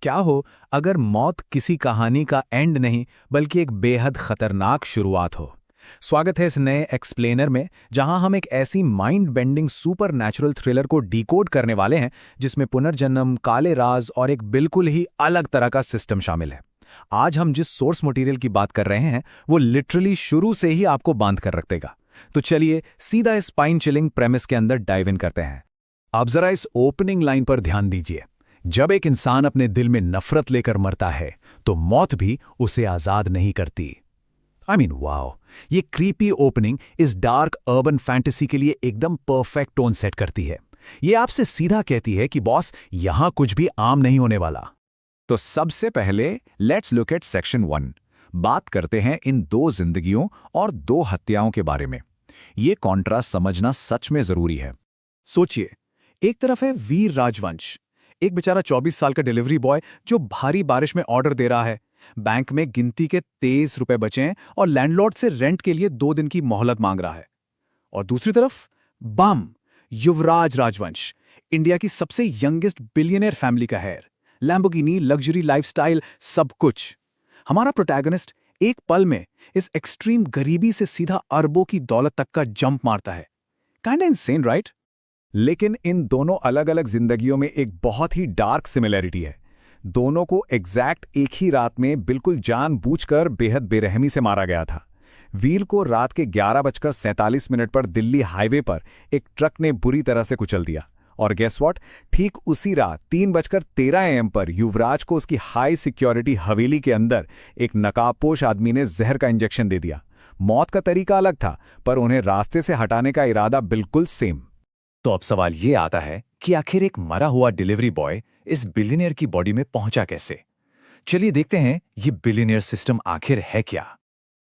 क्या हो अगर मौत किसी कहानी का एंड नहीं बल्कि एक बेहद खतरनाक शुरुआत हो। स्वागत है इस नए एक्सप्लेनर में, जहां हम एक ऐसी mind bending super natural thriller को डिकोड करने वाले हैं जिसमें पुनर्जन्म, काले राज और एक बिल्कुल ही अलग तरह का सिस्टम शामिल है। आज हम जिस सोर्स मटेरियल की बात कर रहे हैं वो लिटरली शुरू से ही आपको बांध कर रख देगा। तो चलिए सीधा इस स्पाइन चिलिंग प्रेमिस के अंदर डाइव इन करते हैं। आप जरा इस ओपनिंग लाइन पर ध्यान दीजिए। जब एक इंसान अपने दिल में नफरत लेकर मरता है तो मौत भी उसे आजाद नहीं करती। वाओ, ये क्रीपी ओपनिंग इस डार्क अर्बन फैंटेसी के लिए एकदम परफेक्ट टोन सेट करती है। ये आपसे सीधा कहती है कि बॉस, यहां कुछ भी आम नहीं होने वाला। तो सबसे पहले लेट्स लुक एट सेक्शन 1। बात करते हैं इन दो जिंदगियों और दो हत्याओं के बारे में। ये कॉन्ट्रास्ट समझना सच में जरूरी है। सोचिए, एक तरफ है वीर राजवंश, एक बेचारा 24 साल का डिलीवरी बॉय जो भारी बारिश में ऑर्डर दे रहा है। बैंक में गिनती के 23 रुपए बचे हैं और लैंडलॉर्ड से रेंट के लिए 2 दिन की मोहलत मांग रहा है। और दूसरी तरफ बम युवराज राजवंश, इंडिया की सबसे यंगेस्ट बिलियनियर फैमिली का हेयर, लैम्बोर्गिनी, लग्जरी लाइफस्टाइल, सब कुछ। हमारा प्रोटैगनिस्ट एक पल में इस एक्सट्रीम गरीबी से सीधा अरबों की दौलत तक का जंप मारता है। Kinda insane, right? लेकिन इन दोनों अलग अलग जिंदगियों में एक बहुत ही डार्क सिमिलैरिटी है। दोनों को एग्जैक्ट एक ही रात में बिल्कुल जानबूझकर बेहद बेरहमी से मारा गया था। वीर को रात के 11:47 पर दिल्ली हाईवे पर एक ट्रक ने बुरी तरह से कुचल दिया। और गेस व्हाट, ठीक उसी रात 3:13 AM पर युवराज को उसकी हाई सिक्योरिटी हवेली के अंदर एक नकाबपोश आदमी ने जहर का इंजेक्शन दे दिया। मौत का तरीका अलग था, पर उन्हें रास्ते से हटाने का इरादा बिल्कुल सेम। तो अब सवाल ये आता है कि आखिर एक मरा हुआ डिलीवरी बॉय इस बिलियनियर की बॉडी में पहुंचा कैसे? चलिए देखते हैं ये बिलियनियर सिस्टम आखिर है क्या।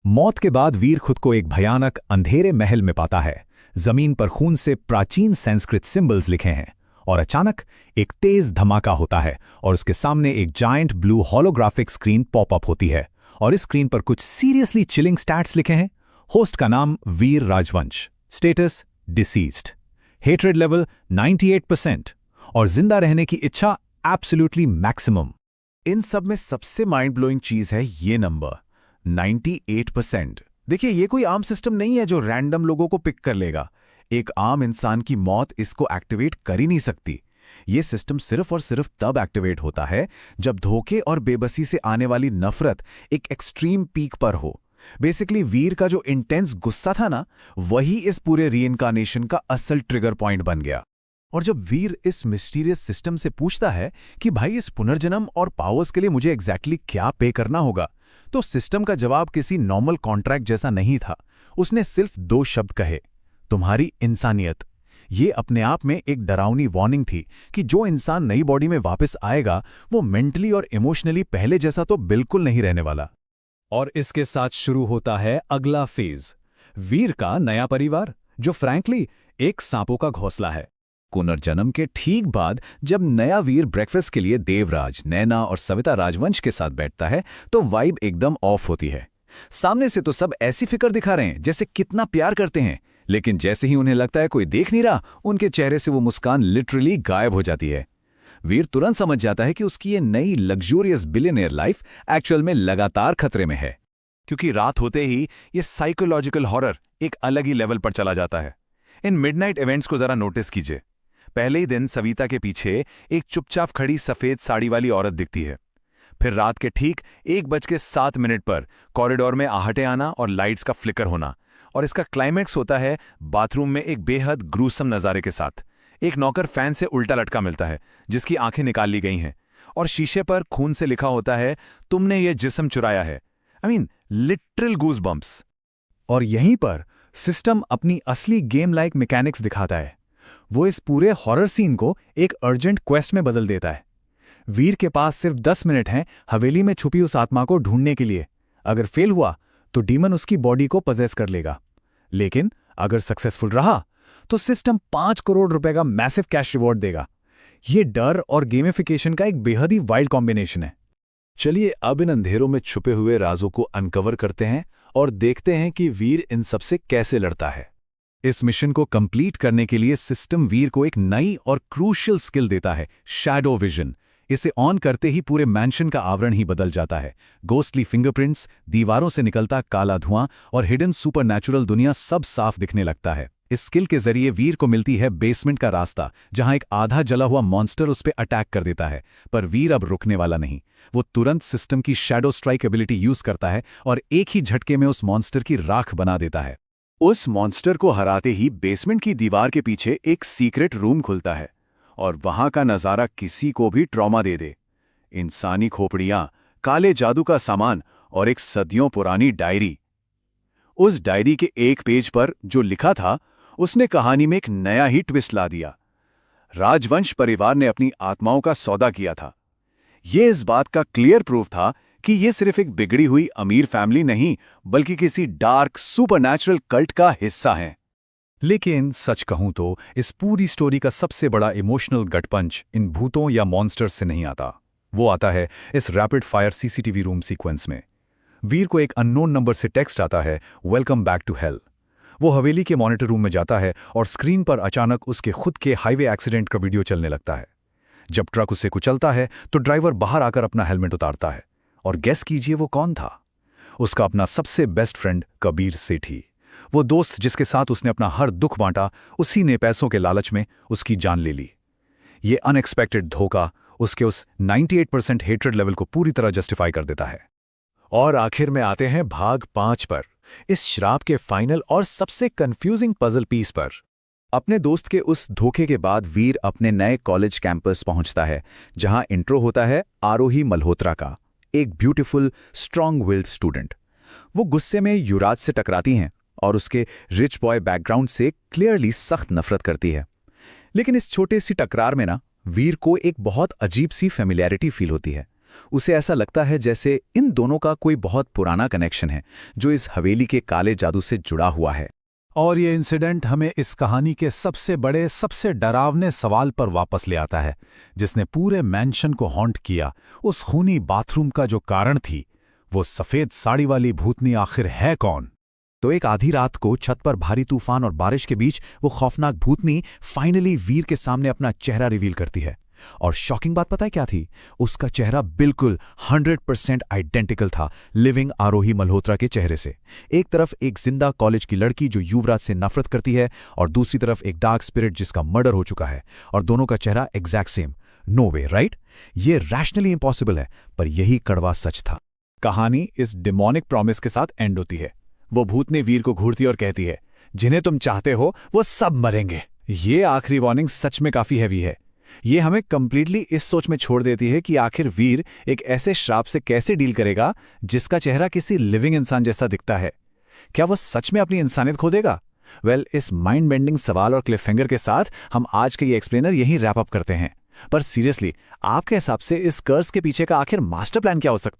मौत के बाद वीर खुद को एक भयानक अंधेरे महल में पाता है। जमीन पर खून से प्राचीन संस्कृत सिंबल्स लिखे हैं और अचानक एक तेज धमाका होता है और उसके सामने एक giant blue holographic screen popup होती है और इस स्क्रीन पर कुछ सीरियसली चिलिंग स्टैट्स लिखे हैं। होस्ट का नाम वीर राजवंश, स्टेटस डिसीज्ड, हेट्रेड लेवल 98% और जिंदा रहने की इच्छा एब्सोल्युटली मैक्सिमम। इन सब में सबसे माइंड ब्लोइंग चीज है ये नंबर 98%। देखिए, ये कोई आम सिस्टम नहीं है जो रैंडम लोगों को पिक कर लेगा। एक आम इंसान की मौत इसको एक्टिवेट कर ही नहीं सकती। ये सिस्टम सिर्फ और सिर्फ तब एक्टिवेट होता है जब धोखे और बेबसी से आने वाली नफरत एक एक्सट्रीम पीक पर हो। बेसिकली वीर का जो इंटेंस गुस्सा था ना, वही इस पूरे रीइंकार्नेशन का असल ट्रिगर पॉइंट बन गया। और जब वीर इस मिस्टीरियस सिस्टम से पूछता है कि भाई इस पुनर्जन्म और पावर्स के लिए मुझे एग्जैक्टली क्या पे करना होगा, तो सिस्टम का जवाब किसी नॉर्मल कॉन्ट्रैक्ट जैसा नहीं था। उसने सिर्फ 2 शब्द कहे, तुम्हारी इंसानियत। ये अपने आप में एक डरावनी वार्निंग थी कि जो इंसान नई बॉडी में वापस आएगा वो मेंटली और इमोशनली पहले जैसा तो बिल्कुल नहीं रहने वाला। और इसके साथ शुरू होता है अगला फेज, वीर का नया परिवार, जो फ्रैंकली एक सांपों का घोंसला है। पुनर्जन्म के ठीक बाद जब नया वीर ब्रेकफास्ट के लिए देवराज, नैना और सविता राजवंश के साथ बैठता है तो वाइब एकदम ऑफ होती है। सामने से तो सब ऐसी फिक्र दिखा रहे हैं जैसे कितना प्यार करते हैं, लेकिन जैसे ही उन्हें लगता है कोई देख नहीं रहा, उनके चेहरे से वो मुस्कान लिटरली गायब हो जाती है। वीर तुरंत समझ जाता है कि उसकी ये नई लग्जूरियस बिलियनियर लाइफ एक्चुअल में लगातार खतरे में है, क्योंकि रात होते ही ये साइकोलॉजिकल हॉरर एक अलग ही लेवल पर चला जाता है। इन मिडनाइट इवेंट्स को जरा नोटिस कीजिए। पहले ही दिन सविता के पीछे एक चुपचाप खड़ी सफेद साड़ी वाली औरत दिखती है। फिर रात के ठीक 1:07 पर कॉरिडोर में आहटे आना और लाइट्स का फ्लिकर होना, और इसका क्लाइमैक्स होता है बाथरूम में एक बेहद ग्रूसम नज़ारे के साथ। एक नौकर फैन से उल्टा लटका मिलता है जिसकी आंखें निकाल ली गई हैं और शीशे पर खून से लिखा होता है, तुमने ये जिस्म चुराया है। लिटरल गूज बम्प्स। और यहीं पर सिस्टम अपनी असली गेम लाइक मैकेनिक्स दिखाता है। वो इस पूरे हॉरर सीन को एक अर्जेंट क्वेस्ट में बदल देता है। वीर के पास सिर्फ 10 मिनट हैं हवेली में छुपी उस आत्मा को ढूंढने के लिए। अगर फेल हुआ तो डीमन उसकी बॉडी को पजेस कर लेगा, लेकिन अगर सक्सेसफुल रहा तो सिस्टम 5 करोड़ रुपए का मैसिव कैश रिवॉर्ड देगा। ये डर और गेमिफिकेशन का एक बेहद ही वाइल्ड कॉम्बिनेशन है। चलिए अब इन अंधेरों में छुपे हुए राजों को अनकवर करते हैं और देखते हैं कि वीर इन सबसे कैसे लड़ता है। इस मिशन को कंप्लीट करने के लिए सिस्टम वीर को एक नई और क्रूशियल स्किल देता है, शैडो विजन। इसे ऑन करते ही पूरे मैंशन का आवरण ही बदल जाता है। गोस्टली फिंगरप्रिंट्स, दीवारों से निकलता काला धुआं और हिडन सुपरनैचुरल दुनिया सब साफ दिखने लगता है। इस स्किल के जरिए वीर को मिलती है बेसमेंट का रास्ता, जहां एक आधा जला हुआ मॉन्स्टर उस पर अटैक कर देता है। पर वीर अब रुकने वाला नहीं। वो तुरंत सिस्टम की शैडो स्ट्राइक एबिलिटी यूज करता है और एक ही झटके में उस मॉन्स्टर की राख बना देता है। उस मॉन्स्टर को हराते ही बेसमेंट की दीवार के पीछे एक सीक्रेट रूम खुलता है और वहां का नजारा किसी को भी ट्रॉमा दे दे। इंसानी खोपड़ियां, काले जादू का सामान और एक सदियों पुरानी डायरी। उस डायरी के एक पेज पर जो लिखा था, उसने कहानी में एक नया ही ट्विस्ट ला दिया। राजवंश परिवार ने अपनी आत्माओं का सौदा किया था। यह इस बात का क्लियर प्रूफ था कि यह सिर्फ एक बिगड़ी हुई अमीर फैमिली नहीं, बल्कि किसी डार्क सुपरनैचुरल कल्ट का हिस्सा है। लेकिन सच कहूं तो इस पूरी स्टोरी का सबसे बड़ा इमोशनल गट पंच इन भूतों या मॉन्स्टर्स से नहीं आता। वो आता है इस rapid fire CCTV room sequence में। वीर को एक अननोन नंबर से टेक्स्ट आता है, वेलकम बैक टू हेल। वो हवेली के मॉनिटर रूम में जाता है और स्क्रीन पर अचानक उसके खुद के हाईवे एक्सीडेंट का वीडियो चलने लगता है। जब ट्रक उससे कुचलता है तो ड्राइवर बाहर आकर अपना हेलमेट उतारता है और गेस कीजिए वो कौन था? उसका अपना सबसे बेस्ट फ्रेंड कबीर सेठी। वो दोस्त जिसके साथ उसने अपना हर दुख बांटा, उसी ने पैसों के लालच में उसकी जान ले ली। ये अनएक्सपेक्टेड धोखा उसके उस 98% हेट्रेड लेवल को पूरी तरह जस्टिफाई कर देता है। और आखिर में आते हैं भाग 5 पर, इस श्राप के फाइनल और सबसे कंफ्यूजिंग पजल पीस पर। अपने दोस्त के उस धोखे के बाद वीर अपने नए कॉलेज कैंपस पहुंचता है, जहां इंट्रो होता है आरोही मल्होत्रा का, एक ब्यूटीफुल स्ट्रांग विल्ड स्टूडेंट। वो गुस्से में युवराज से टकराती हैं और उसके रिच बॉय बैकग्राउंड से क्लियरली सख्त नफरत करती है। लेकिन इस छोटे सी टकरार में ना वीर को एक बहुत अजीब सी फेमिलियरिटी फील होती है। उसे ऐसा लगता है जैसे इन दोनों का कोई बहुत पुराना कनेक्शन है जो इस हवेली के काले जादू से जुड़ा हुआ है। और ये इंसिडेंट हमें इस कहानी के सबसे बड़े, सबसे डरावने सवाल पर वापस ले आता है, जिसने पूरे मैंशन को हॉन्ट किया। उस खूनी बाथरूम का जो कारण थी, वो सफेद साड़ी वाली भूतनी आखिर है कौन? तो एक आधी रात को छत पर भारी तूफान और बारिश के बीच वो खौफनाक भूतनी फाइनली वीर के सामने अपना चेहरा रिवील करती है। और शॉकिंग बात पता है क्या थी? उसका चेहरा बिल्कुल 100% आइडेंटिकल था लिविंग आरोही मल्होत्रा के चेहरे से। एक तरफ एक जिंदा कॉलेज की लड़की जो युवराज से नफरत करती है, और दूसरी तरफ एक डार्क स्पिरिट जिसका मर्डर हो चुका है, और दोनों का चेहरा एग्जैक्ट सेम। नो वे, राइट? ये रैशनली इम्पॉसिबल है, पर यही कड़वा सच था। कहानी इस डिमोनिक प्रॉमिस के साथ एंड होती है। वो भूतनी वीर को घूरती और कहती है, जिन्हें तुम चाहते हो वो सब मरेंगे। ये आखिरी वार्निंग सच में काफी हैवी है। ये हमें कंप्लीटली इस सोच में छोड़ देती है कि आखिर वीर एक ऐसे श्राप से कैसे डील करेगा जिसका चेहरा किसी लिविंग इंसान जैसा दिखता है। क्या वो सच में अपनी इंसानियत खो देगा? वेल, इस माइंड बेंडिंग सवाल और क्लिफहैंगर के साथ हम आज के ये एक्सप्लेनर यहीं रैप अप करते हैं। पर सीरियसली, आपके हिसाब से इस कर्स के पीछे का आखिर मास्टर प्लान क्या हो सकता है?